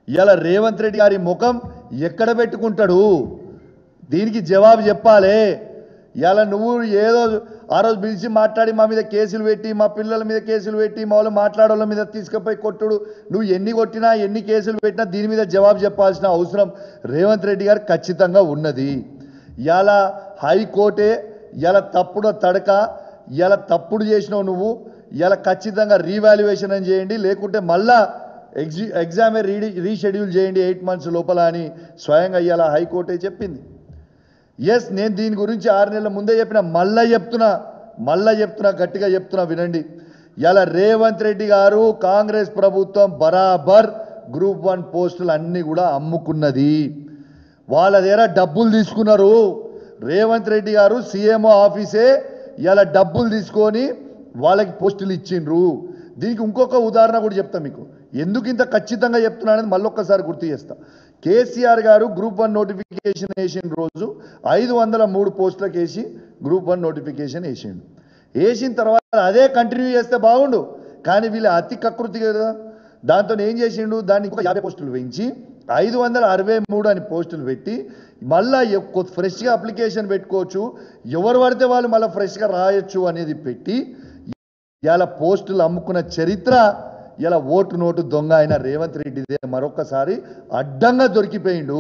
ఇలా రేవంత్ రెడ్డి గారి ముఖం ఎక్కడ పెట్టుకుంటాడు? దీనికి జవాబు చెప్పాలి. ఇలా నువ్వు ఏదో ఆ రోజు పిలిచి మాట్లాడి మా మీద కేసులు పెట్టి, మా పిల్లల మీద కేసులు పెట్టి, మా వాళ్ళు మాట్లాడోళ్ళ మీద తీసుకుపోయి కొట్టుడు, నువ్వు ఎన్ని కొట్టినా ఎన్ని కేసులు పెట్టినా దీని మీద జవాబు చెప్పాల్సిన అవసరం రేవంత్ రెడ్డి గారు ఖచ్చితంగా ఉన్నది. ఇలా హైకోర్టే ఇలా తప్పుడు తడక, ఇలా తప్పుడు చేసినావు నువ్వు, ఇలా ఖచ్చితంగా రీవాల్యుయేషన్ అని చేయండి, లేకుంటే మళ్ళా ఎగ్జామే రీషెడ్యూల్ చేయండి 8 months లోపల అని స్వయంగా ఇలా హైకోర్టే చెప్పింది. ఎస్, నేను దీని గురించి 6 నెలల ముందే చెప్పిన, మళ్ళా చెప్తున్నా గట్టిగా చెప్తున్నా వినండి. ఇలా రేవంత్ రెడ్డి గారు కాంగ్రెస్ ప్రభుత్వం బరాబర్ Group 1 పోస్టులు అన్నీ కూడా అమ్ముకున్నది. వాళ్ళ దగ్గర డబ్బులు తీసుకున్నారు. రేవంత్ రెడ్డి గారు సీఎంఓ ఆఫీసే ఇలా డబ్బులు తీసుకొని వాళ్ళకి పోస్టులు ఇచ్చిండ్రు. దీనికి ఇంకొక ఉదాహరణ కూడా చెప్తా మీకు. ఎందుకు ఇంత ఖచ్చితంగా చెప్తున్నా అనేది మళ్ళొక్కసారి గుర్తు చేస్తా. కేసీఆర్ గారు Group 1 నోటిఫికేషన్ వేసిన రోజు 503 పోస్టులకు వేసి Group 1 నోటిఫికేషన్ వేసిండు. వేసిన తర్వాత అదే కంటిన్యూ చేస్తే బాగుండు, కానీ వీళ్ళు అతి కకృతి కదా. దాంతో ఏం చేసిండు, దాన్ని 50 పోస్టులు పెంచి 563 అని పోస్టులు పెట్టి మళ్ళీ ఫ్రెష్గా అప్లికేషన్ పెట్టుకోవచ్చు, ఎవరు పడితే వాళ్ళు మళ్ళీ ఫ్రెష్గా రాయొచ్చు అనేది పెట్టి ఇలా పోస్టులు అమ్ముకున్న చరిత్ర ఇలా ఓటు నోటు దొంగ అయిన రేవంత్ రెడ్డిదే మరొకసారి అడ్డంగా దొరికిపోయిండు.